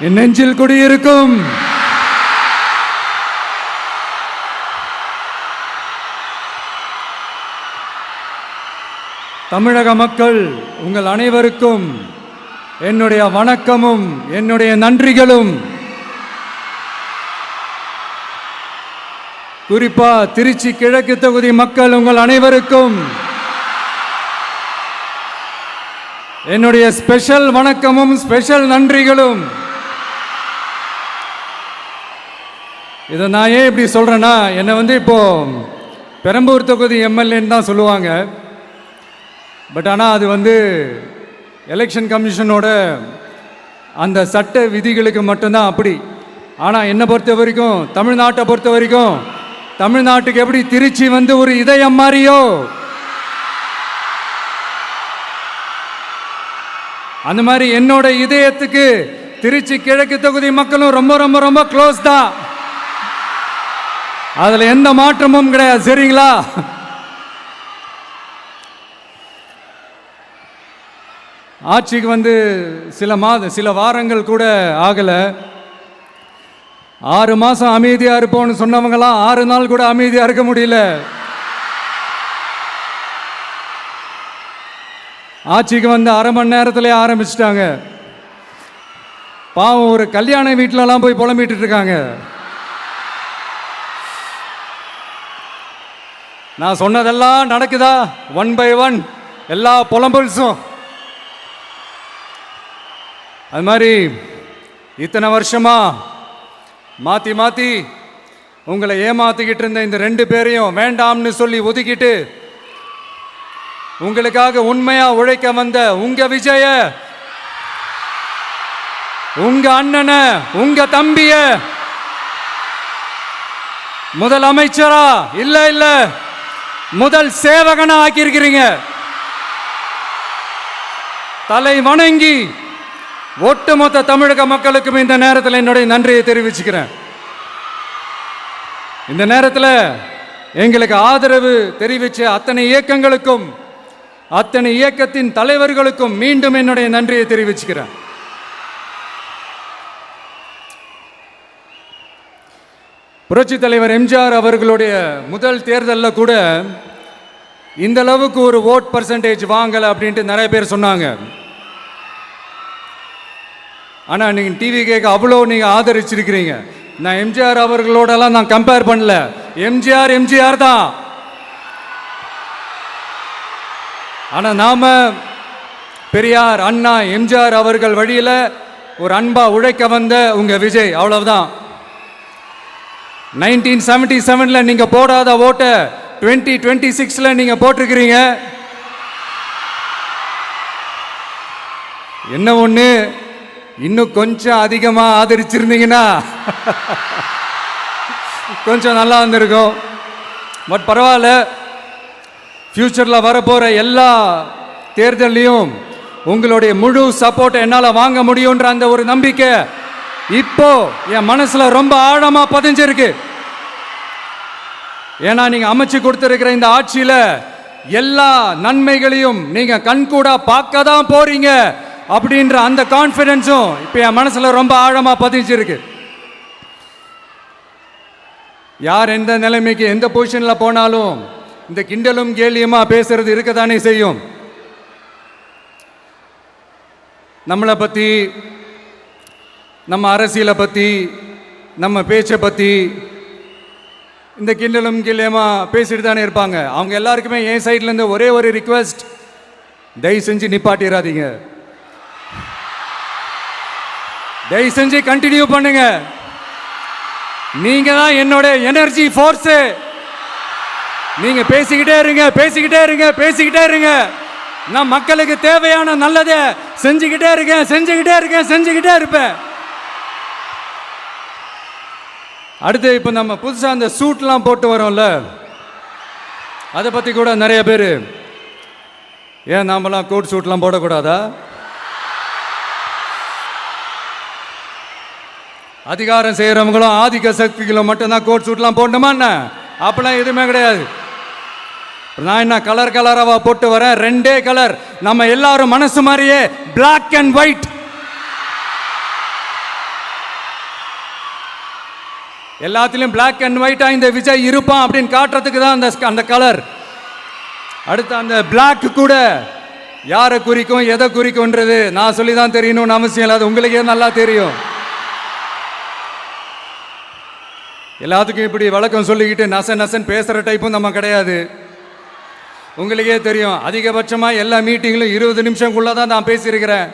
என் நெஞ்சில் குடியிருக்கும் தமிழக மக்கள் உங்கள் அனைவருக்கும் என்னுடைய வணக்கமும் என்னுடைய நன்றிகளும். குறிப்பா திருச்சி கிழக்கு தொகுதி மக்கள் உங்கள் அனைவருக்கும் என்னுடைய ஸ்பெஷல் வணக்கமும் ஸ்பெஷல் நன்றிகளும். இதை நான் ஏன் இப்படி சொல்றேன்னா, என்னை இப்போ பெரம்பூர் தொகுதி எம்எல்ஏன்னு தான் சொல்லுவாங்க. பட் ஆனால் அது எலெக்ஷன் கமிஷனோட அந்த சட்ட விதிகளுக்கு மட்டும்தான் அப்படி. ஆனால் என்னை பொறுத்த வரைக்கும், தமிழ்நாட்டை பொறுத்த வரைக்கும், தமிழ்நாட்டுக்கு எப்படி திருச்சி ஒரு இதயம் மாறியோ, அந்த மாதிரி என்னோட இதயத்துக்கு திருச்சி கிழக்கு தொகுதி மக்களும் ரொம்ப ரொம்ப ரொம்ப க்ளோஸ் தான். அதுல எந்த மாற்றமும் கிடையாது. சரிங்களா? ஆட்சிக்கு சில வாரங்கள் கூட ஆகல. 6 மாசம் அமைதியா இருப்போம்னு சொன்னவங்களாம் 6 நாள் கூட அமைதியா இருக்க முடியல. ஆட்சிக்கு 1/2 மணி நேரத்திலே ஆரம்பிச்சிட்டாங்க. பாவம், ஒரு கல்யாண வீட்டிலலாம் போய் புலம்பிட்டு இருக்காங்க. நான் சொன்னதெல்லாம் நடக்குதா? 1 by 1 எல்லா புலம்பல்ஸும். அது மாதிரி இத்தனை வருஷமா மாத்தி மாத்தி உங்களை ஏமாத்திக்கிட்டு இருந்த இந்த 2 பேரையும் வேண்டாம்னு சொல்லி ஒதுக்கிட்டு உங்களுக்காக உண்மையா உழைக்க வந்த உங்க விஜய, உங்க அண்ணனை, உங்க தம்பிய முதல் அமைச்சரா இல்ல முதல் சேவகனா ஆக்கியிருக்கிறீங்க. தலை வணங்கி ஒட்டுமொத்த தமிழக மக்களுக்கும் இந்த நேரத்தில் என்னுடைய நன்றியை தெரிவிச்சுக்கிறேன். இந்த நேரத்தில் எங்களுக்கு ஆதரவு தெரிவிச்ச அத்தனை இயக்கங்களுக்கும், அத்தனை இயக்கத்தின் தலைவர்களுக்கும் மீண்டும் என்னுடைய நன்றியை தெரிவிச்சுக்கிறேன். புரட்சி தலைவர் எம்ஜிஆர் அவர்களுடைய முதல் தேர்தலில் கூட இந்த அளவுக்கு ஒரு ஓட் பர்சன்டேஜ் வாங்கலை அப்படின்ட்டு நிறைய பேர் சொன்னாங்க. ஆனால் நீங்கள் டிவி கேட்க அவ்வளோ நீங்கள் ஆதரிச்சிருக்கிறீங்க. நான் எம்ஜிஆர் அவர்களோடலாம் நான் கம்பேர் பண்ணல. எம்ஜிஆர் தான். ஆனால் நாம பெரியார், அண்ணா, எம்ஜிஆர் அவர்கள் வழியில் ஒரு அன்பா உழைக்க வந்த உங்க விஜய், அவ்வளவுதான். 1977 நீங்க போடாத ஓட்டை 2026 நீங்க போட்டிருக்கிறீங்க. என்ன ஒண்ணு, இன்னும் கொஞ்சம் அதிகமா ஆதரிச்சிருந்தீங்கன்னா கொஞ்சம் நல்லா இருந்திருக்கும். பட் பரவாயில்ல, ஃபியூச்சரில் வரப்போற எல்லா தேர்தலையும் உங்களுடைய முழு சப்போர்ட்டை என்னால் வாங்க முடியுன்ற அந்த ஒரு நம்பிக்கை இப்போ என் மனசுல ரொம்ப ஆழமா பதிஞ்சிருக்கு. ஏன்னா நீங்க அமைச்சு கொடுத்திருக்கிற இந்த ஆட்சியில எல்லா நன்மைகளையும் நீங்க கண்கூடா பார்க்க தான் போறீங்க அப்படின்ற அந்த கான்ஃபிடன்ஸும் இப்ப என் மனசுல ரொம்ப ஆழமா பதிஞ்சிருக்கு. யார் எந்த நிலைமைக்கு எந்த பொசிஷன்ல போனாலும் இந்த கிண்டலும் கேலியுமா பேசுறது இருக்கத்தானே செய்யும். நம்மளை பத்தி, நம்ம அரசியலை பற்றி, நம்ம பேச்சை பற்றி இந்த கிண்டலும் கிள்ளையமா பேசிட்டு தானே இருப்பாங்க. அவங்க எல்லாருக்குமே என் சைட்லேருந்து ஒரே ஒரு ரிக்வெஸ்ட், தயவு செஞ்சு நிப்பாட்டிடாதீங்க. தயவு செஞ்சு கண்டினியூ பண்ணுங்க. நீங்க தான் என்னோட எனர்ஜி ஃபோர்ஸு. நீங்க பேசிக்கிட்டே இருங்க. நான் மக்களுக்கு தேவையான நல்லதை செஞ்சுக்கிட்டே இருப்பேன். அடுத்து இப்போ நம்ம புதுசாக அந்த சூட்லாம் போட்டு வரோம்ல, அதை பற்றி கூட நிறைய பேர், ஏன் நாமெல்லாம் கோட் சூட்லாம் போடக்கூடாதா? அதிகாரம் செய்கிறவங்களும் ஆதிக்க சக்திகளும் மட்டும்தான் கோட் சூட்லாம் போடணுமா என்ன? அப்பெல்லாம் எதுவுமே கிடையாது. நான் என்ன கலர் கலராக போட்டு வரேன், 2 கலர். நம்ம எல்லாரும் மனசு மாதிரியே பிளாக் அண்ட் ஒயிட். எல்லாத்திலும் பிளாக் அண்ட் ஒயிட்டா இந்த விஜய் இருப்பான் அப்படின்னு காட்டுறதுக்கு தான் அந்த கலர். அடுத்து அந்த பிளாக் கூட யாரை குறிக்கும் எதை குறிக்கும்ன்றது நான் சொல்லி தான் தெரியணும்னு அவசியம் இல்லை, அது உங்களுக்கே நல்லா தெரியும். எல்லாத்துக்கும் இப்படி வழக்கம் சொல்லிக்கிட்டு நசன் பேசுகிற டைப்பும் நம்ம கிடையாது. உங்களுக்கே தெரியும், அதிகபட்சமாக எல்லா மீட்டிங்கிலும் 20 நிமிஷம்குள்ளே தான் நான் பேசியிருக்கிறேன்.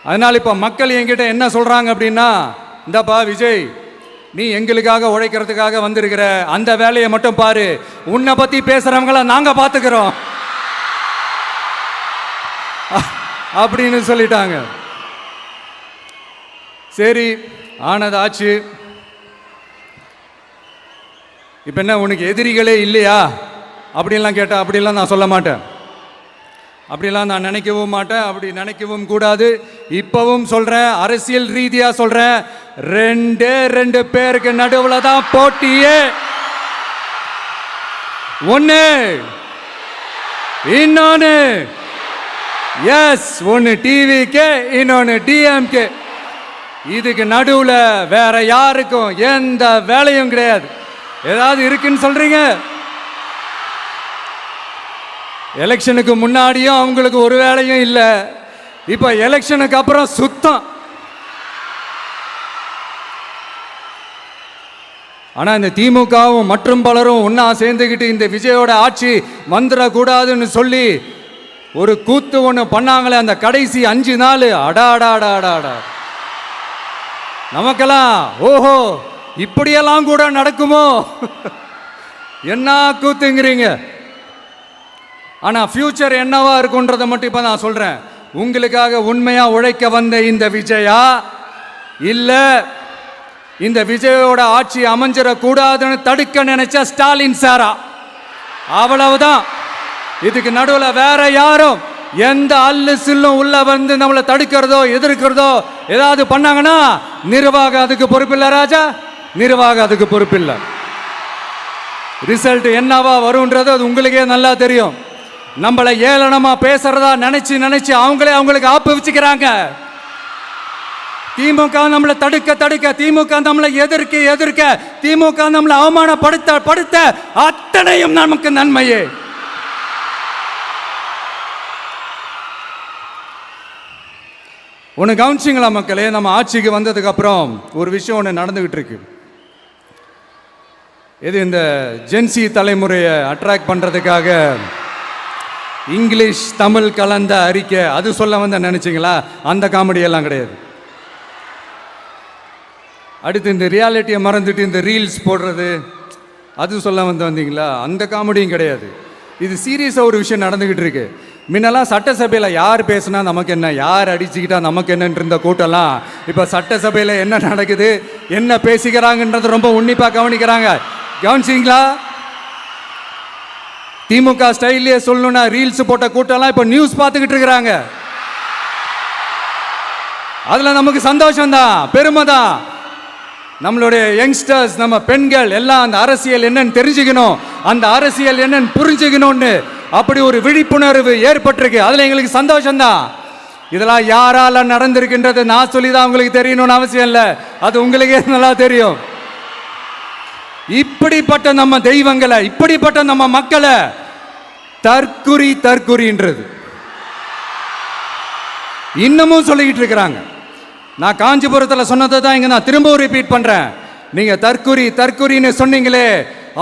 அதனால் இப்போ மக்கள் என்கிட்ட என்ன சொல்கிறாங்க அப்படின்னா, இந்தப்பா விஜய், நீ எங்களுக்காக உழைக்கிறதுக்காக வந்திருக்கிற, அந்த வேலையை மட்டும் பாரு, உன்னை பற்றி பேசுகிறவங்கள நாங்கள் பார்த்துக்கிறோம் அப்படின்னு சொல்லிட்டாங்க. சரி, ஆனது ஆச்சு. இப்போ என்ன, உனக்கு எதிரிகளே இல்லையா அப்படின்லாம் கேட்டேன். அப்படிலாம் நான் சொல்ல மாட்டேன், அப்படிலாம் நான் நினைக்கவும் மாட்டேன், அப்படி நினைக்கவும் கூடாது. இப்பவும் சொல்கிறேன், அரசியல் ரீதியாக சொல்கிறேன், 2 பேருக்கு நடுவில் தான் போட்டியே. ஒன்று இன்னொன்று, எஸ், ஒன்று டிவிக்கு, இன்னொன்று டிஎம்கே. இதுக்கு நடுவில் வேற யாருக்கும் எந்த வேலையும் கிடையாது. ஏதாவது இருக்குன்னு சொல்றீங்க? எலெக்ஷனுக்கு முன்னாடியும் அவங்களுக்கு ஒரு வேலையும் இல்லை, இப்போ எலெக்ஷனுக்கு அப்புறம் சுத்தம். ஆனால் இந்த திமுகவும் மற்றும் பலரும் ஒன்றா சேர்ந்துக்கிட்டு இந்த விஜயோட ஆட்சி வந்துடக்கூடாதுன்னு சொல்லி ஒரு கூத்து ஒன்று பண்ணாங்களே, அந்த கடைசி 5 நாள், அடாடாடாடாடா, நமக்கெல்லாம் ஓஹோ இப்படியெல்லாம் கூட நடக்குமோ என்ன கூத்துங்கிறீங்க. ஆனால் ஃபியூச்சர் என்னவா இருக்குன்றதை மட்டும் இப்போ நான் சொல்கிறேன். உங்களுக்காக உண்மையாக உழைக்க வந்த இந்த விஜயா, இல்லை இந்த விஜயோட ஆட்சி அமைஞ்சிடக்கூடாதுன்னு தடுக்க நினைச்ச ஸ்டாலின் சாரா, அவ்வளவுதான். இதுக்கு நடுவில் வேற யாரும் எந்த அல்லு சில்லும் உள்ள வந்து நம்மளை தடுக்கிறதோ எதிர்க்கிறதோ ஏதாவது பண்ணாங்கன்னா நிர்வாகம் அதுக்கு பொறுப்பில்லை ராஜா, நிர்வாகம் அதுக்கு பொறுப்பில்லை. ரிசல்ட் என்னவா வரும்ன்றது அது உங்களுக்கே நல்லா தெரியும். நம்மளை ஏளனமா பேசுறதா நினைச்சு அவங்களுக்கு ஆப்பு வச்சுக்கிறாங்க. திமுக நம்மளை தடுக்க, திமுக நம்மளை எதிர்க்க, திமுக நம்மளை அவமானப்படுத்த அத்தனையும் நமக்கு நன்மையே. ஒன்று கவனிச்சிங்களா மக்களே, நம்ம ஆட்சிக்கு வந்ததுக்கு அப்புறம் ஒரு விஷயம் ஒன்று நடந்துகிட்டு இருக்கு. இது இந்த ஜென்சி தலைமுறையை அட்ராக்ட் பண்ணுறதுக்காக இங்கிலீஷ் தமிழ் கலந்த அறிக்கை, அது சொல்ல வந்த நினைச்சிங்களா? அந்த காமெடியெல்லாம் கிடையாது. அடுத்து இந்த ரியாலிட்டியை மறந்துட்டு இந்த ரீல்ஸ் போடுறது, அது சொல்ல வந்தீங்களா? அந்த காமெடியும் கிடையாது. இது சீரியஸாக ஒரு விஷயம் நடந்துக்கிட்டு இருக்கு. முன்னெல்லாம் சட்டசபையில் யார் பேசுனா நமக்கு என்ன, யார் அடிச்சுக்கிட்டா நமக்கு என்னன்னு இருந்த கூட்டம்லாம் இப்போ சட்டசபையில் என்ன நடக்குது, என்ன பேசிக்கிறாங்கன்றது ரொம்ப உன்னிப்பாக கவனிக்கிறாங்க. கவனிச்சிங்களா? திமுக ஸ்டைல்லையே சொல்லணும்னா ரீல்ஸ் போட்ட கூட்டம்லாம் இப்போ நியூஸ் பார்த்துக்கிட்டு இருக்கிறாங்க. அதில் நமக்கு சந்தோஷம்தான், பெருமை தான். நம்மளுடைய யங்ஸ்டர்ஸ், நம்ம பெண்கள் எல்லாம் அந்த அரசியல் என்னன்னு தெரிஞ்சுக்கணும், அந்த அரசியல் என்னன்னு புரிஞ்சுக்கணும்னு அப்படி ஒரு விழிப்புணர்வு ஏற்பட்டிருக்கு. அதில் எங்களுக்கு சந்தோஷம்தான். இதெல்லாம் யாரால நடந்திருக்கின்றது நான் சொல்லி தான் உங்களுக்கு தெரியணும்னு அவசியம் இல்லை, அது உங்களுக்கே நல்லா தெரியும். இப்படிப்பட்ட நம்ம தெய்வங்களை, இப்படிப்பட்ட நம்ம மக்களை தற்குறின்றது இன்னமும் சொல்லிக்கிட்டு இருக்கிறாங்க. நான் காஞ்சிபுரத்தில் சொன்னதை தான் இங்கே நான் திரும்பவும் ரிப்பீட் பண்ணுறேன். நீங்கள் தற்குறின்னு சொன்னீங்களே,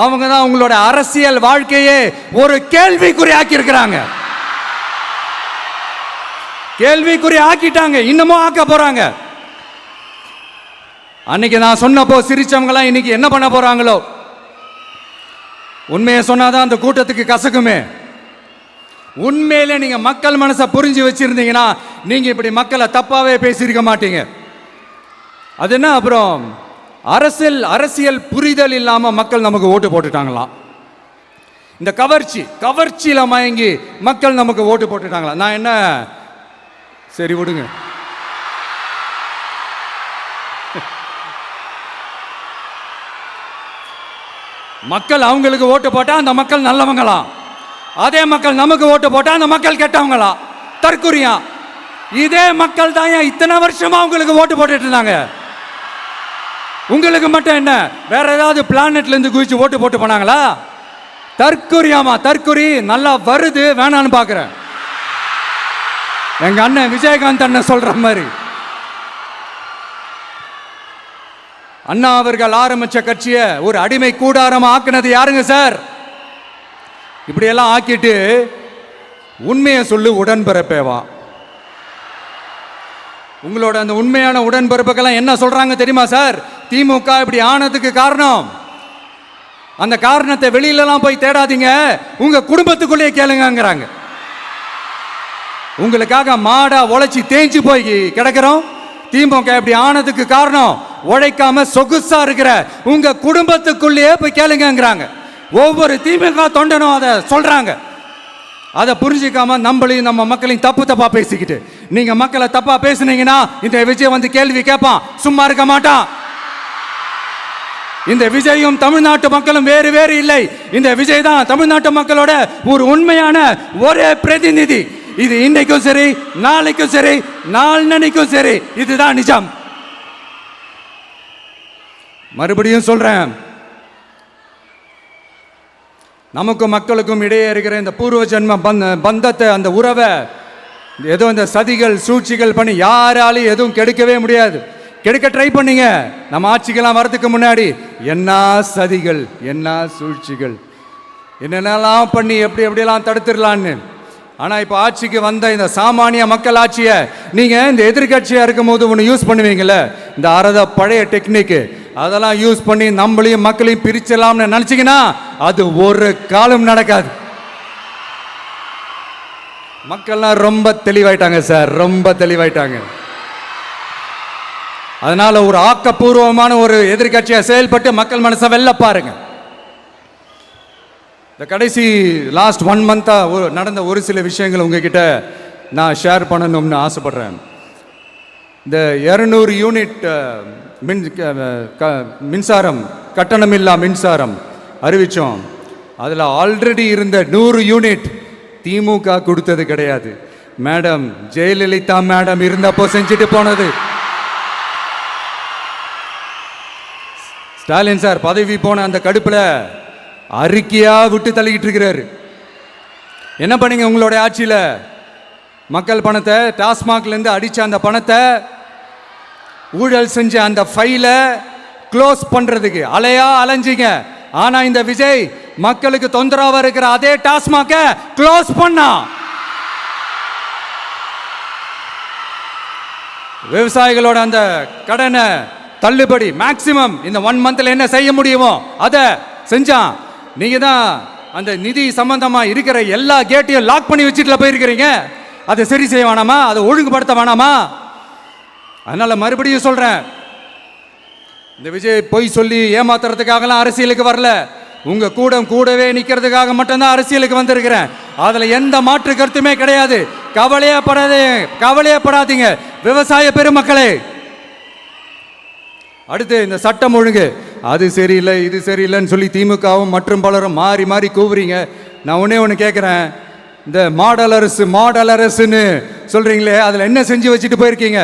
அவங்க தான் உங்களோட அரசியல் வாழ்க்கையே ஒரு கேள்விக்குறி ஆக்கி இருக்கிறாங்க. கேள்விக்குறி ஆக்கிட்டாங்க, இன்னமும் ஆக்க போறாங்க. அன்னைக்கு நான் சொன்னப்போ சிரிச்சவங்களாம் இன்னைக்கு என்ன பண்ண போறாங்களோ. உண்மையை சொன்னாதான் அந்த கூட்டத்துக்கு கசக்குமே. உண்மையிலே நீங்க மக்கள் மனசை புரிஞ்சு வச்சிருந்தீங்கன்னா நீங்க இப்படி மக்களை தப்பாவே பேசியிருக்க மாட்டீங்க. அது என்ன, அப்புறம் அரசியல் புரிதல் இல்லாம மக்கள் நமக்கு ஓட்டு போட்டுட்டாங்களாம். இந்த கவர்ச்சியில மயங்கி மக்கள் நமக்கு ஓட்டு போட்டுட்டாங்களா? நான் என்ன, சரி விடுங்க. மக்கள் அவங்களுக்கு ஓட்டு போட்டா அந்த மக்கள் நல்லவங்களாம், அதே மக்கள் நமக்கு ஓட்டு போட்டா அந்த மக்கள் கெட்டவங்களா? தற்குறியா? இதே மக்கள் தான் இத்தனை வருஷமா அவங்களுக்கு ஓட்டு போட்டுட்டு இருந்தாங்க. உங்களுக்கு மட்டும் என்ன, வேற ஏதாவது பிளானட்ல இருந்து குதிச்சு ஓட்டு போட்டு போனாங்களா? தற்கொரியாமா, தற்கொரி நல்லா வருது, வேணான்னு பாக்குறேன். எங்க அண்ணன் விஜயகாந்த் அண்ணன் சொல்ற மாதிரி, அண்ணா அவர்கள் ஆரம்பிச்ச கட்சியை ஒரு அடிமை கூடாரமா ஆக்குனது யாருங்க சார்? இப்படியெல்லாம் ஆக்கிட்டு உண்மையை சொல்லு உடன்பிறப்பேவா. உங்களோட அந்த உண்மையான உடன்பிறப்புக்கெல்லாம் என்ன சொல்றாங்க தெரியுமா சார்? திமுக இப்படி ஆனதுக்கு காரணம், அந்த காரணத்தை வெளியிலலாம் போய் தேடாதீங்க, உங்க குடும்பத்துக்குள்ளேயே கேளுங்கிறாங்க. உங்களுக்காக மாடா உழைச்சி தேஞ்சு போய் கிடக்கிறோம். திமுக இப்படி ஆனதுக்கு காரணம் உழைக்காம சொகுசா இருக்கிற உங்க குடும்பத்துக்குள்ளேயே போய் கேளுங்கிறாங்க. ஒவ்வொரு திமுக தொண்டனும் அதை சொல்றாங்க. அதை புரிஞ்சிக்காம நம்மளையும் நம்ம மக்களையும் தப்பா பேசிக்கிட்டு, நீங்க மக்களை தப்பா பேசுனீங்கன்னா இந்த விஜய் வந்து கேள்வி கேட்பான், சும்மா இருக்க மாட்டான். இந்த விஜயும் தமிழ்நாட்டு மக்களும் வேறு வேறு இல்லை. இந்த விஜய் தான் தமிழ்நாட்டு மக்களோட ஒரு உண்மையான ஒரே பிரதிநிதி. இது இன்னைக்கும் சரி, நாளைக்கும் சரி, நாளன்னைக்கும் சரி, இதுதான் நிஜம். மறுபடியும் சொல்றேன், நமக்கும் மக்களுக்கும் இடையே இருக்கிற இந்த பூர்வ ஜென்ம பந்தத்தை, அந்த உறவை ஏதோ இந்த சதிகள் சூழ்ச்சிகள் பண்ணி யாராலையும் எதுவும் கெடுக்கவே முடியாது. கெடுக்க ட்ரை பண்ணீங்க நம்ம ஆட்சிக்கெல்லாம் வரதுக்கு முன்னாடி. என்ன சதிகள், என்ன சூழ்ச்சிகள், என்னென்னலாம் பண்ணி எப்படியெல்லாம் தடுத்துடலான்னு. ஆனால் இப்போ ஆட்சிக்கு வந்த இந்த சாமானிய மக்கள் ஆட்சியை நீங்கள் இந்த எதிர்கட்சியாக இருக்கும் போது ஒன்று யூஸ் பண்ணுவீங்கள்ல, இந்த பழைய டெக்னிக்கு, அதெல்லாம் யூஸ் பண்ணி நம்மளையும் மக்களையும் பிரிச்சலாம்னு நினச்சிங்கன்னா அது ஒரு காலம் நடக்காது. மக்கள்லாம் ரொம்ப தெளிவாயிட்டாங்க சார், ரொம்ப தெளிவாயிட்டாங்க. அதனால ஒரு ஆக்கப்பூர்வமான ஒரு எதிர்கட்சியை செயல்பட்டு மக்கள் மனசை வெல்ல பாருங்க. இந்த கடைசி லாஸ்ட் 1 மந்தா நடந்த ஒரு சில விஷயங்கள் உங்ககிட்ட நான் ஷேர் பண்ணணும்னு ஆசைப்படுறேன். இந்த 200 யூனிட் மின்சாரம், கட்டணமில்லா மின்சாரம் அறிவிச்சோம். அதில் ஆல்ரெடி இருந்த 100 யூனிட் திமுக கொடுத்தது கிடையாது. மேடம் ஜெயலலிதா மேடம் இருந்தப்போ செஞ்சுட்டு போனது. ஸ்டாலின் சார் பதவி போன அந்த கடுப்புல அறிக்கையா விட்டு தள்ளிக்கிட்டு இருக்கிறாரு. என்ன பண்ணீங்க உங்களுடைய ஆட்சியில்? மக்கள் பணத்தை, டாஸ்மாக்ல இருந்து அடிச்ச அந்த பணத்தை, ஊழல் செஞ்ச அந்த ஃபைலை க்ளோஸ் பண்றதுக்கு அலையா அலைஞ்சிங்க. ஆனா இந்த விஜய் மக்களுக்கு தொந்தரவா இருக்கிற அதே டாஸ்மாக க்ளோஸ் பண்ணா. விவசாயிகளோட அந்த கடனை தள்ளுபடி மேக்சிமம் இந்த 1 மந்த்ல என்ன செய்ய முடியுமோ அதை செஞ்சான். நீங்க தான் அந்த நிதி சம்பந்தமா இருக்கிற எல்லா கேட்டையும் லாக் பண்ணி வச்சுட்டு போயிருக்கிறீங்க. அதை சரி செய்ய வேணாமா? அதை ஒழுங்குபடுத்த வேணாமா? அதனால மறுபடியும் சொல்றேன், இந்த விஜய் பொய் சொல்லி ஏமாத்துறதுக்காகலாம் அரசியலுக்கு வரல. உங்க கூடவே நிக்கிறதுக்காக மட்டும்தான் அரசியலுக்கு வந்திருக்கிறேன். அதுல எந்த மாற்று கருத்துமே கிடையாது. கவலையப்படாதீங்க விவசாய பெருமக்களே. அடுத்து இந்த சட்டம் ஒழுங்கு, அது சரியில்லை இது சரியில்லைன்னு சொல்லி திமுகவும் மற்றும் பலரும் மாறி மாறி கூவுறீங்க. நான் ஒன்று கேட்குறேன், இந்த மாடல் அரசுன்னு சொல்றீங்களே, அதில் என்ன செஞ்சு வச்சுட்டு போயிருக்கீங்க?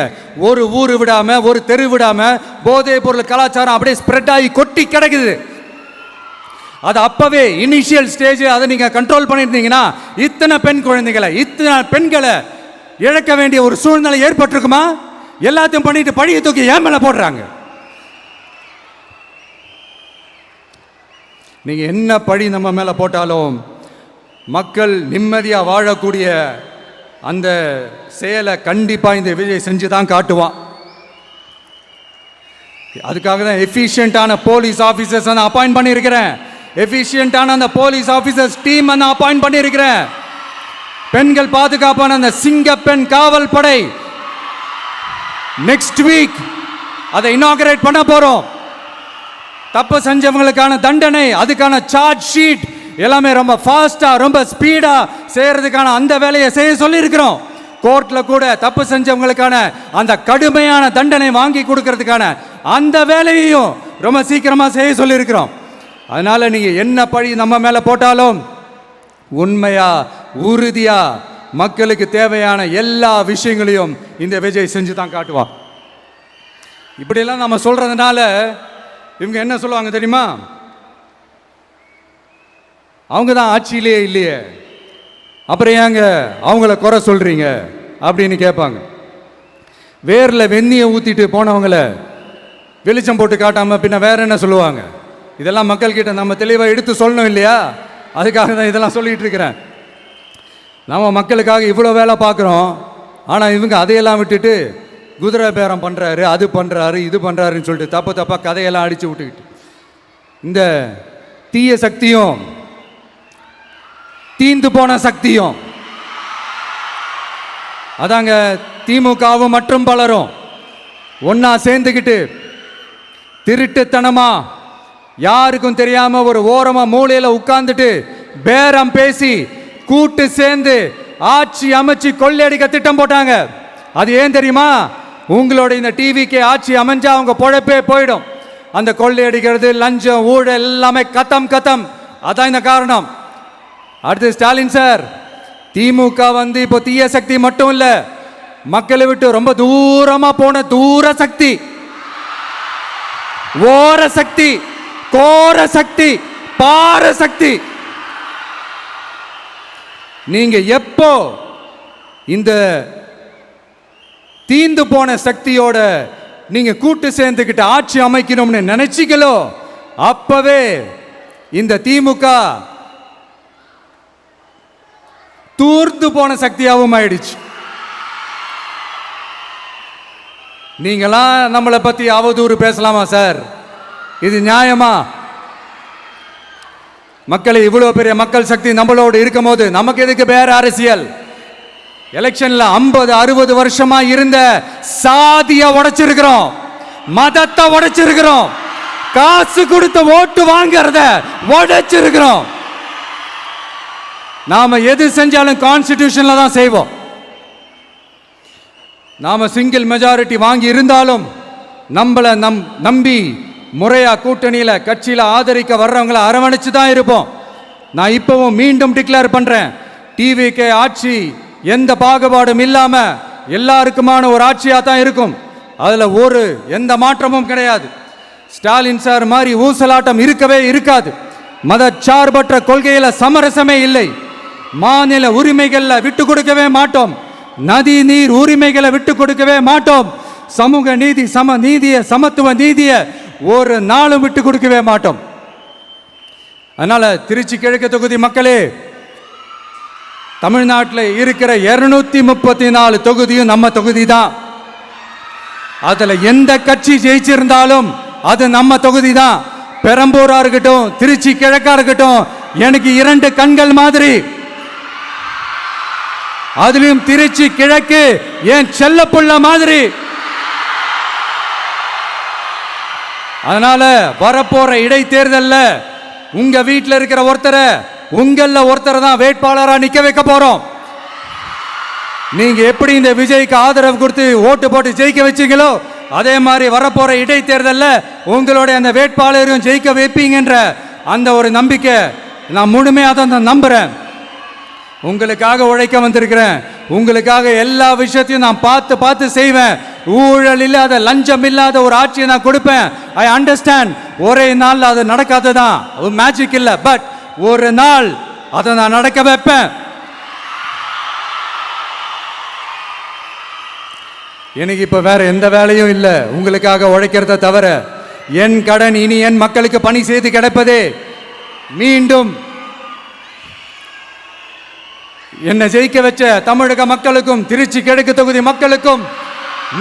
ஒரு ஊர் விடாம, ஒரு தெரு விடாம போதைப் பொருள் கலாச்சாரம் அப்படியே ஸ்ப்ரெட் ஆகி கொட்டி கிடக்குது. அது அப்பவே இனிஷியல் ஸ்டேஜ் அதை நீங்க கண்ட்ரோல் பண்ணியிருந்தீங்கன்னா இத்தனை பெண்களை இழக்க வேண்டிய ஒரு சூழ்நிலை ஏற்பட்டிருக்குமா? எல்லாத்தையும் பண்ணிட்டு பழிய தூக்கி ஏன் மேல போடுறாங்க. நீங்க என்ன பழி நம்ம மேல போட்டாலும் மக்கள் நிம்மதியா வாழக்கூடிய அந்த செயலை கண்டிப்பா இந்த விஜய் செஞ்சு தான் காட்டுவான். அதுக்காக தான் எஃபிஷியன்டான போலீஸ் ஆஃபீஸர்ஸ் நான் அப்பாயிண்ட் பண்ணியிருக்கிறேன். எஃபிஷியன்டான அந்த போலீஸ் ஆஃபீஸர்ஸ் டீம் நான் அப்பாயிண்ட் பண்ணியிருக்கிறேன். பெண்கள் பாதுகாப்பான அந்த சிங்க பெண் காவல் படை நெக்ஸ்ட் வீக் அதை இனாகரேட் பண்ண போறோம். தப்பு செஞ்சவங்களுக்கான தண்டனை, அதுக்கான சார்ஜ் ஷீட் எல்லாமே ரொம்ப ஃபாஸ்டா, ரொம்ப ஸ்பீடா செய்யறதுக்கான அந்த வேலையை செய்ய சொல்லி இருக்கிறோம். கோர்ட்ல கூட தப்பு செஞ்சவங்களுக்கான அந்த கடுமையான தண்டனை வாங்கி கொடுக்கறதுக்கான அந்த வேலையையும் ரொம்ப சீக்கிரமா செய்ய சொல்லி இருக்கிறோம். அதனால நீங்க என்ன பழி நம்ம மேல போட்டாலும் உண்மையா உறுதியா மக்களுக்கு தேவையான எல்லா விஷயங்களையும் இந்த விஜய் செஞ்சு தான் காட்டுவான். இப்படியெல்லாம் நம்ம சொல்றதுனால இவங்க என்ன சொல்லுவாங்க தெரியுமா? அவங்க தான் ஆட்சியிலே இல்லையே, அப்புறம் ஏங்க அவங்கள குறை சொல்றீங்க அப்படின்னு கேட்பாங்க. வேரில் வெந்நியை ஊற்றிட்டு போனவங்கள வெளிச்சம் போட்டு காட்டாமல் பின்ன வேற என்ன சொல்லுவாங்க? இதெல்லாம் மக்கள்கிட்ட நம்ம தெளிவாக எடுத்து சொல்லணும் இல்லையா? அதுக்காக தான் இதெல்லாம் சொல்லிட்டு இருக்கிறேன். நம்ம மக்களுக்காக இவ்வளோ வேலை பார்க்குறோம், ஆனால் இவங்க அதையெல்லாம் விட்டுட்டு குதிரை பேரம் பண்ணுறாரு, அது பண்ணுறாரு, இது பண்ணுறாருன்னு சொல்லிட்டு தப்பாக கதையெல்லாம் அடித்து விட்டுக்கிட்டு இந்த தீய சக்தியும் தீந்து போன சக்தியும் அதாங்க திமுகவும் மற்றும் பலரும் ஒன்னா சேர்ந்துக்கிட்டு திருட்டுத்தனமா யாருக்கும் தெரியாம ஒரு ஓரமா மூலையில உட்கார்ந்துட்டு பேரம் பேசி கூட்டு சேர்ந்து ஆட்சி அமைச்சு கொள்ளையடிக்க திட்டம் போட்டாங்க. அது ஏன் தெரியுமா? உங்களோட இந்த டிவிக்கு ஆட்சி அமைஞ்சா அவங்க பொழப்பே போயிடும். அந்த கொள்ளையடிக்கிறது, லஞ்சம், ஊழல் எல்லாமே கத்தம். அதான் இந்த காரணம். அடுத்து ஸ்டாலின் சார், திமுக இப்போ தீய சக்தி மட்டும் இல்ல, மக்களை விட்டு ரொம்ப தூரமா போன தூர சக்தி, ஓர சக்தி, கோர சக்தி, பார சக்தி. நீங்க எப்போ இந்த தீந்து போன சக்தியோட நீங்க கூட்டு சேர்ந்துக்கிட்டு ஆட்சி அமைக்கணும்னு நினைச்சீங்களோ அப்பவே இந்த திமுக தூர்ந்து போன சக்தியாகவும் ஆயிடுச்சு. நீங்களாம் நம்மளை பத்தி அவதூறு பேசலாமா சார்? இது நியாயமா? மக்களை இவ்வளவு பெரிய மக்கள் சக்தி நம்மளோடு இருக்கும் போது நமக்கு எதுக்கு வேற அரசியல்? எலெக்ஷன்ல 50-60 வருஷமா இருந்த சாதிய உடைச்சிருக்கிறோம், மதத்தை உடைச்சிருக்கிறோம், காசு கொடுத்த ஓட்டு வாங்கறத உடைச்சிருக்கிறோம். நாம எது செஞ்சாலும் கான்ஸ்டிடியூஷன்ல தான் செய்வோம். நாம சிங்கிள் மெஜாரிட்டி வாங்கி இருந்தாலும் நம்மளை நம்பி முறையா கூட்டணியில கட்சியில ஆதரிக்க வர்றவங்களை அரவணைச்சு தான் இருப்போம். நான் இப்பவும் மீண்டும் டிக்ளேர் பண்றேன், டிவிகே ஆட்சி எந்த பாகுபாடும் இல்லாம எல்லாருக்குமான ஒரு ஆட்சியா தான் இருக்கும். அதுல எந்த மாற்றமும் கிடையாது. ஸ்டாலின் சார் மாதிரி ஊசலாட்டம் இருக்கவே இருக்காது. மதச்சார்பற்ற கொள்கையில சமரசமே இல்லை. மாநில உரிமைகளை விட்டு கொடுக்கவே மாட்டோம். நதி நீர் உரிமைகளை விட்டு கொடுக்கவே மாட்டோம். சமூக நீதி, சம நீதிய, சமத்துவ நீதிய ஒரு நாளும் விட்டு கொடுக்கவே மாட்டோம். அதனால திருச்சி கிழக்கு தொகுதி மக்களே, தமிழ்நாட்டில் இருக்கிற 234 தொகுதியும் நம்ம தொகுதி தான். அதுல எந்த கட்சி ஜெயிச்சிருந்தாலும் அது நம்ம தொகுதி தான். பெரம்பூரா இருக்கட்டும், திருச்சி கிழக்கா இருக்கட்டும், எனக்கு 2 கண்கள் மாதிரி. அதுலயும் திருச்சி கிழக்கு என் செல்ல புள்ள மாதிரி. அதனால வரப்போற இடைத்தேர்தல்ல உங்க வீட்டில் இருக்கிற ஒருத்தரை, உங்கள ஒருத்தரை தான் வேட்பாளரா நிக்க வைக்க போறோம். நீங்க எப்படி இந்த விஜய்க்கு ஆதரவு கொடுத்து ஓட்டு போட்டு ஜெயிக்க வச்சீங்களோ அதே மாதிரி வரப்போற இடைத்தேர்தல்ல உங்களுடைய அந்த வேட்பாளரையும் ஜெயிக்க வைப்பீங்கன்ற அந்த ஒரு நம்பிக்கை நான் முழுமையாக தான் நம்புறேன். உங்களுக்காக உழைக்க வந்திருக்கிறேன். உங்களுக்காக எல்லா விஷயத்தையும் நான் பார்த்து செய்வேன். ஊழல் இல்லாத, லஞ்சம் இல்லாத ஒரு ஆட்சியை நான் கொடுப்பேன். I understand. ஒரே நாள் அது நடக்காததான், ஒரு மேஜிக் இல்லை. பட் ஒரு நாள் அதை நான் நடக்க வைப்பேன். எனக்கு இப்ப வேற எந்த வேலையும் இல்லை உங்களுக்காக உழைக்கிறத தவிர. என் கடன் இனி என் மக்களுக்கு பணி செய்து கிடைப்பதே. மீண்டும் என்னை ஜெயிக்க வச்ச தமிழக மக்களுக்கும் திருச்சி கிழக்கு தொகுதி மக்களுக்கும்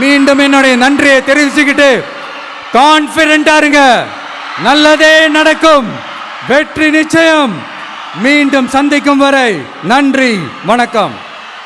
மீண்டும் என்னுடைய நன்றியை தெரிவிச்சுக்கிட்டு கான்பிடென்டா இருங்க, நல்லதே நடக்கும், வெற்றி நிச்சயம். மீண்டும் சந்திக்கும் வரை நன்றி, வணக்கம்.